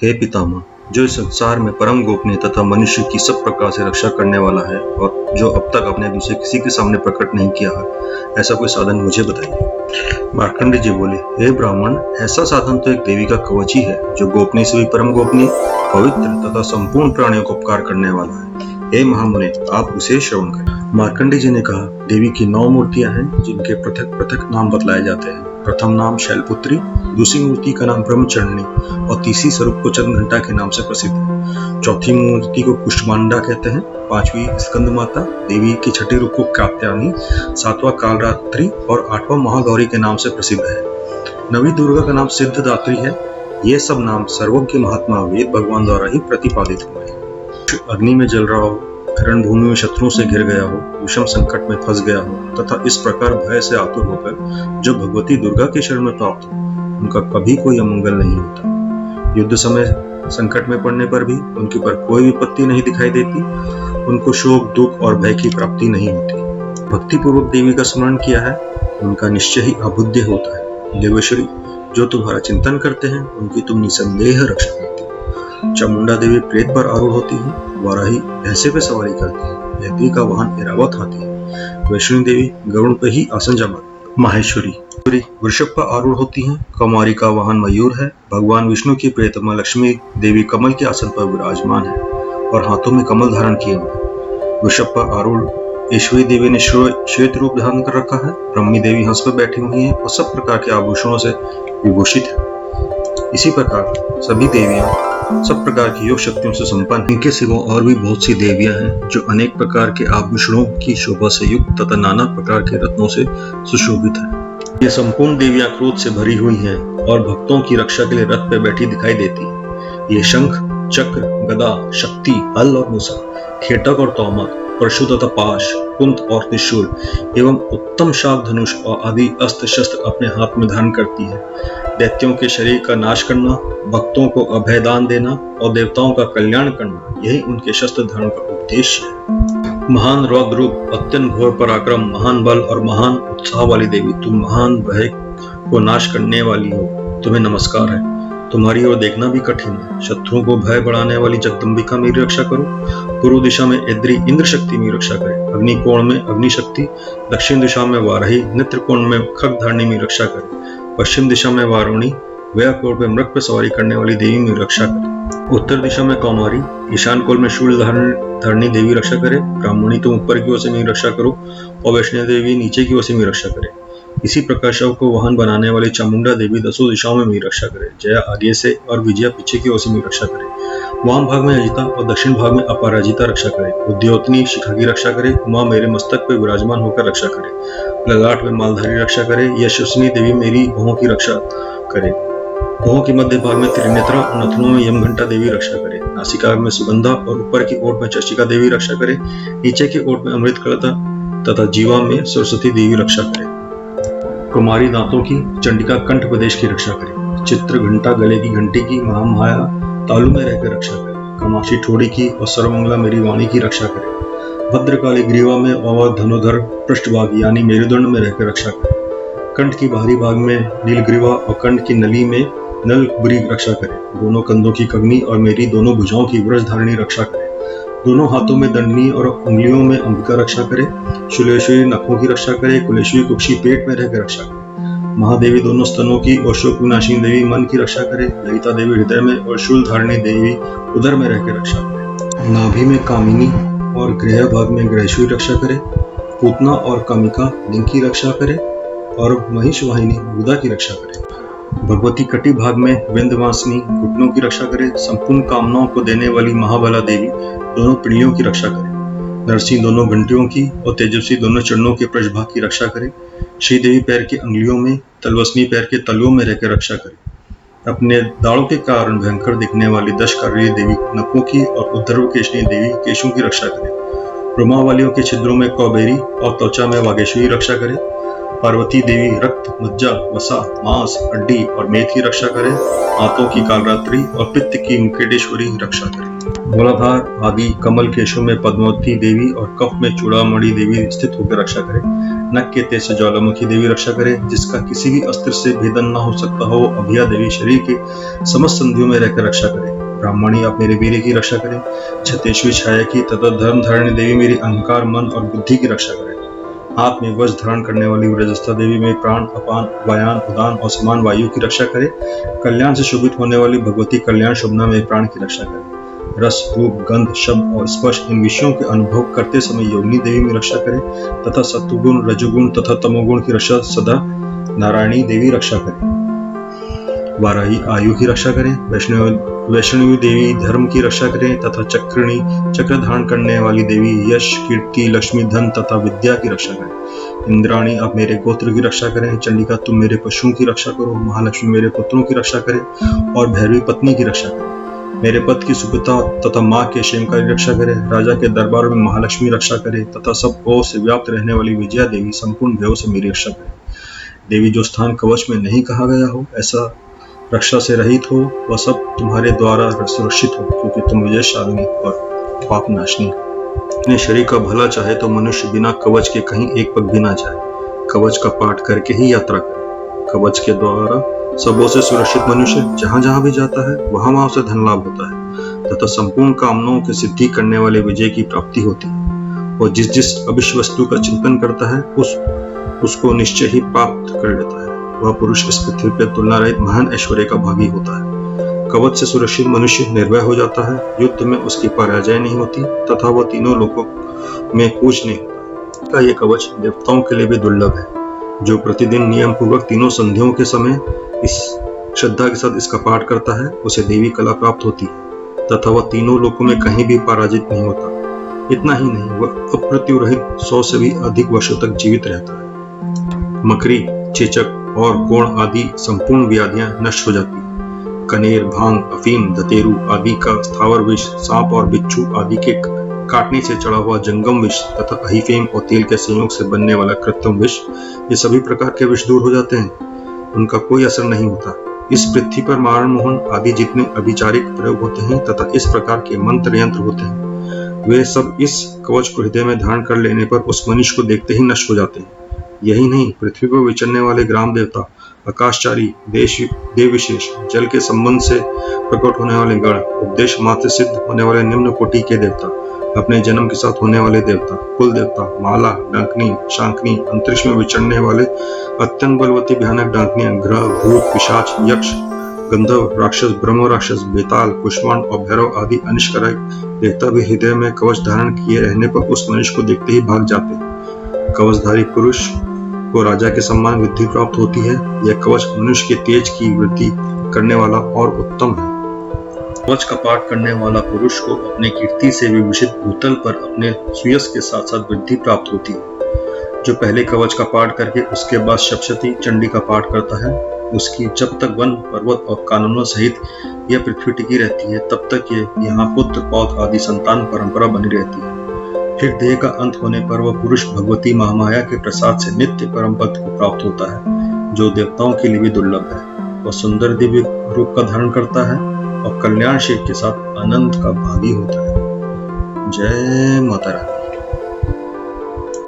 हे पितामह, जो इस संसार में परम गोपनीय तथा मनुष्य की सब प्रकार से रक्षा करने वाला है और जो अब तक अपने दूसरे किसी के सामने प्रकट नहीं किया है, ऐसा कोई साधन मुझे बताइए। मार्कंडेय जी बोले, हे ब्राह्मण, ऐसा साधन तो एक देवी का कवच ही है जो गोपनीय से भी परम गोपनीय, पवित्र तथा संपूर्ण प्राणियों को उपकार करने वाला है। हे महामुने, आप उसे श्रवण करें। मार्कंडेय जी ने कहा, देवी की 9 मूर्तियां हैं जिनके पृथक पृथक नाम बतलाए जाते हैं। प्रथम नाम शैलपुत्री, दूसरी मूर्ति का नाम ब्रह्मचरणी और तीसरी स्वरूप को चंद्रघंटा के नाम से प्रसिद्ध है। चौथी मूर्ति को कुष्मांडा कहते हैं, पांचवी स्कंद माता, देवी के छठे रूप को कात्यायनी, सातवां कालरात्रि और आठवां महागौरी के नाम से प्रसिद्ध है। नवी दुर्गा का नाम सिद्धदात्री है। ये सब नाम सर्वज्ञ महात्मा वेद भगवान द्वारा ही प्रतिपादित हुए हैं। अग्नि में जल रहा हो, रणभूमि में शत्रुओं से घिर गया हो, विषम संकट में फंस गया हो तथा इस प्रकार भय से आतुर होकर जो भगवती दुर्गा के शरण में प्राप्त हो, उनका कभी कोई अमंगल नहीं होता। युद्ध समय संकट में पड़ने पर भी उनके ऊपर कोई विपत्ति नहीं दिखाई देती। उनको शोक, दुख और भय की प्राप्ति नहीं होती। भक्ति पूर्वक देवी का स्मरण किया है, उनका निश्चय ही अबुद्ध होता है। देवेश्वरी, जो तुम्हारा चिंतन करते हैं उनकी तुम निसंदेह रक्षा करती हो। चामुंडा देवी प्रेत पर आरूढ़ होती है, वाराही भैंसे पे सवारी करती है, देवी का वाहन ऐरावत हाथी है, वैष्णवी देवी गरुड़ पे ही आसन जमाती। माहेश्वरी वृषभ पर आरूढ़ होती हैं, कौमारी का वाहन मयूर है, भगवान विष्णु की प्रियतमा लक्ष्मी देवी कमल के आसन पर विराजमान है और हाथों में कमल धारण किए हुए हैं। वृषभ पर आरूढ़ ईश्वरी देवी ने श्वेत रूप धारण कर रखा है, ब्रह्मी देवी हंस पर बैठी हुई है और सब प्रकार के आभूषणों से विभूषित है। इसी प्रकार सभी देवियां सब प्रकार की योग शक्तियों से संपन्न है। इनके सिवा और भी बहुत सी देवियां हैं जो अनेक प्रकार के आभूषणों की शोभा से युक्त तथा नाना प्रकार के रत्नों से सुशोभित हैं। ये संपूर्ण देवियां क्रोध से भरी हुई हैं और भक्तों की रक्षा के लिए रथ पर बैठी दिखाई देती हैं। ये शंख, चक्र, गदा, शक्ति, हल और मूसा, खेटक और तोमर, परशु तथा पाश, कुंत और त्रिशूल एवं उत्तम शाक धनुष और आदि अस्त्र शस्त्र अपने हाथ में धारण करती है। दैत्यों के शरीर का नाश करना, भक्तों को अभयदान देना और देवताओं का कल्याण करना, यही उनके शस्त्र धारण का उद्देश्य है। महान रौद्र रूप, अत्यंत घोर पराक्रम, महान बल और महान उत्साह वाली देवी, तुम महान भय को नाश करने वाली हो, तुम्हें नमस्कार है। तुम्हारी ओर देखना भी कठिन है। शत्रुओं को भय बढ़ाने वाली जगदम्बिका मेरी रक्षा करो। पूर्व दिशा में इंद्री इंद्र शक्ति मेरी रक्षा करे। अग्नि कोण में अग्नि शक्ति, दक्षिण दिशा में वाराही, नेत्र कोण में खगधारणी मेरी रक्षा करे। पश्चिम दिशा में वारुणी, व्यय कोण में मृग पर सवारी करने वाली देवी मेरी रक्षा करे। उत्तर दिशा में कौमारी, ईशान कोण में शूल धारणी देवी रक्षा करे। ब्राह्मणी तुम ऊपर की ओर से मेरी रक्षा करो और वैष्णव देवी नीचे की ओर से मेरी रक्षा करे। इसी प्रकार शव को वाहन बनाने वाली चामुंडा देवी 10 दिशाओं में मेरी रक्षा करे। जया आगे से और विजया पीछे की ओर से मेरी रक्षा करे। वाम भाग में अजिता और दक्षिण भाग में अपराजिता रक्षा करे। उद्योतनी शिखा की रक्षा करे। उमा मेरे मस्तक पर विराजमान होकर रक्षा करे। ललाट में मालधारी रक्षा करे। यशस्विनी देवी मेरी भौहों की रक्षा करे। भौहों के मध्य भाग में त्रिनेत्रा और नथनों में यमघंटा देवी रक्षा करे। नासिका में सुगंधा और ऊपर की ओर में चशिका देवी रक्षा करे। नीचे की ओर में अमृत कलता तथा जीवा में सरस्वती देवी रक्षा करे। कुमारी दांतों की, चंडिका कंठ प्रदेश की रक्षा करे। चित्र घंटा गले की घंटी की, महामाया तालु में रहकर रक्षा करे। कमाशी ठोड़ी की और सर्वमंगला मेरी वाणी की रक्षा करे। भद्रकाली ग्रीवा में और धनुधर पृष्ठभाग यानी मेरुदंड में रहकर रक्षा करे। कंठ की बाहरी भाग में नीलग्रीवा और कंठ की नली में नलबुरी रक्षा करे। दोनों कंधों की कगनी और मेरी दोनों भुजाओं की व्रज धारणी रक्षा करे। दोनों हाथों में दंडनी और उंगलियों में अंबिका रक्षा करे। शूलेश्वरी नखों की रक्षा करे। कुलेश्वरी कुक्षी पेट में रहकर रक्षा करे। महादेवी दोनों स्तनों की और शोक विनाशिनी देवी मन की रक्षा करे। ललिता देवी हृदय में और शूल धारणी देवी उदर में रहकर रक्षा करे। नाभि में कामिनी और गृह भाग में ग्रहेश्वरी रक्षा करे। पूतना और कामिका लिंग की रक्षा करे और महिष वाहिनी बुधा की रक्षा करे। भगवती कटी भाग में विंध्यवासिनी घुटनों की रक्षा करे। संपूर्ण कामनाओं को देने वाली महाबला देवी दोनों पिंडलियों की रक्षा करे। नरसिंह दोनों घंटियों की और तेजस्वी दोनों चरणों के पृष्ठभाग की रक्षा करे। श्री देवी पैर की अंगुलियों में, तलवसनी पैर के तलुओं में रहकर रक्षा करे। अपने दाढ़ों के कारण भयंकर दिखने वाली 10 कार्य देवी नखों की और उद्धर्व केशनी देवी केशों की रक्षा करे। रोमा वालियों के छिद्रों में कौबेरी और त्वचा में वागेश्वरी रक्षा करे। पार्वती देवी रक्त, मज्जा, वसा, मांस, हड्डी और मेद की रक्षा करे। हाथों की कालरात्रि और पित्त की मुकेटेश्वरी रक्षा करे। मूलाधार आदि कमल केशों में पद्मावती देवी और कफ में चूड़ामणि देवी स्थित होकर रक्षा करे। नक के तेज से ज्वालामुखी देवी रक्षा करे। जिसका किसी भी अस्त्र से भेदन न हो सकता हो, वो अभिया देवी शरीर के समस्त संधियों में रहकर रक्षा करे। ब्राह्मणी आप मेरे वीर्य की रक्षा करें। छतेश्वी छाया की तथा धर्म धारिणी देवी मेरी अहंकार, मन और बुद्धि की रक्षा करें। हाथ में वज्र धारण करने वाली व्रजस्था देवी में प्राण, अपान, वायान, उदान और समान वायु की रक्षा करे। कल्याण से शोभित होने वाली भगवती कल्याण शोभना में प्राण की रक्षा करे। रस, रूप, गंध, शब्द और स्पर्श इन विषयों के अनुभव करते समय योगिनी देवी में रक्षा करे तथा सत्वगुण, रजोगुण तथा तमोगुण की रक्षा सदा नारायणी देवी रक्षा करे। वाराही आयु की रक्षा करें। वैष्णवी देवी धर्म की रक्षा करें तथा चक्रिणी चक्र धारण करने वाली देवी यश, कीर्ति, लक्ष्मी, धन तथा विद्या की रक्षा करें। इंद्राणी आप मेरे गोत्र की रक्षा करें। चंडिका तुम मेरे पशुओं की रक्षा करो। महालक्ष्मी मेरे पुत्रों की रक्षा करें और भैरवी पत्नी की रक्षा करें। मेरे पद की सुखता तथा माँ के क्षेम की रक्षा करें। राजा के दरबार में महालक्ष्मी रक्षा करे तथा सब ओर से व्याप्त रहने वाली विजया देवी संपूर्ण भयों से मेरी रक्षा करे। देवी जो स्थान कवच में नहीं कहा गया हो, ऐसा रक्षा से रहित हो, वह सब तुम्हारे द्वारा सुरक्षित हो, क्योंकि तुम विजयशालिनी और पाप नाशनी। अपने शरीर का भला चाहे तो मनुष्य बिना कवच के कहीं एक पग भी ना जाए। कवच का पाठ करके ही यात्रा करे। कवच के द्वारा सबों से सुरक्षित मनुष्य जहां जहां भी जाता है, वहां वहां उसे धन लाभ होता है तथा संपूर्ण कामनाओं की सिद्धि करने वाले विजय की प्राप्ति होती है। और जिस जिस अविश्य वस्तु का चिंतन करता है, उसको निश्चय ही प्राप्त कर लेता है। वह पुरुष इस पृथ्वी पर तुलना रहित महान ऐश्वर्य का भागी होता है। कवच से सुरक्षित मनुष्य निर्भय हो जाता है। युद्ध में उसकी पराजय नहीं होती तथा वह तीनों लोकों में कूच नहीं होता। यह कवच देवताओं के लिए भी दुर्लभ है। जो प्रतिदिन नियम पूर्वक तीनों संधियों के समय इस श्रद्धा के साथ इसका पाठ करता है, उसे देवी कला प्राप्त होती है तथा वह तीनों लोकों में कहीं भी पराजित नहीं होता। इतना ही नहीं, वह अप्रत्यु रहित 100 से भी अधिक वर्षों तक जीवित रहता है। मकरी, चेचक और कोण आदि संपूर्ण व्याधियां नष्ट हो जाती है। कनेर, भांग, अफीम, दतेरू आदि का स्थावर विष, सांप और बिच्छू आदि के काटने से चढ़ा हुआ जंगम विष तथा अहीफेम और तेल के संयोग से बनने वाला कृत्रिम विष, ये सभी प्रकार के विष दूर हो जाते हैं। उनका कोई असर नहीं होता। इस पृथ्वी पर मारण मोहन आदि जितने अभिचारिक प्रयोग होते हैं तथा इस प्रकार के मंत्र यंत्र होते हैं, वे सब इस कवच को हृदय में धारण कर लेने पर उस मनुष्य को देखते ही नष्ट हो जाते हैं। यही नहीं, पृथ्वी पर विचरने वाले ग्राम देवता, आकाशचारी, देव विशेष, जल के संबंध से प्रकट होने वाले गण, उपदेश मात्र सिद्ध होने वाले निम्न कोटि के देवता, अपने जन्म के साथ होने वाले देवता, कुल देवता, माला, डांकनी, शांकनी, अंतरिक्ष में विचरने वाले अत्यंत बलवती भयानक डांकनियां, ग्रह, भूत, पिशाच, यक्ष, गंधर्व, राक्षस, ब्रह्म राक्षस, बेताल, कुष्मांड और भैरव आदि अनिष्कराय देवता भी हृदय में कवच धारण किए रहने पर उस मनुष्य को देखते ही भाग जाते हैं। कवचधारी पुरुष को राजा के समान वृद्धि प्राप्त होती है। यह कवच मनुष्य के तेज की वृद्धि करने वाला और उत्तम है। कवच का पाठ करने वाला पुरुष को अपने कीर्ति से विभूषित भूतल पर अपने सुयश के साथ साथ वृद्धि प्राप्त होती है। जो पहले कवच का पाठ करके उसके बाद सप्तशती चंडी का पाठ करता है, उसकी जब तक वन, पर्वत और कानूनों सहित यह पृथ्वी टिकी रहती है, तब तक ये यहाँ पुत्र, पौत्र आदि संतान परंपरा बनी रहती है। फिर देह का अंत होने पर वह पुरुष भगवती महामाया के प्रसाद से नित्य परम पद को प्राप्त होता है, जो देवताओं के लिए भी दुर्लभ है। वह सुंदर दिव्य रूप का धारण करता है और कल्याणशील के साथ आनंद का भागी होता है। जय माता रानी।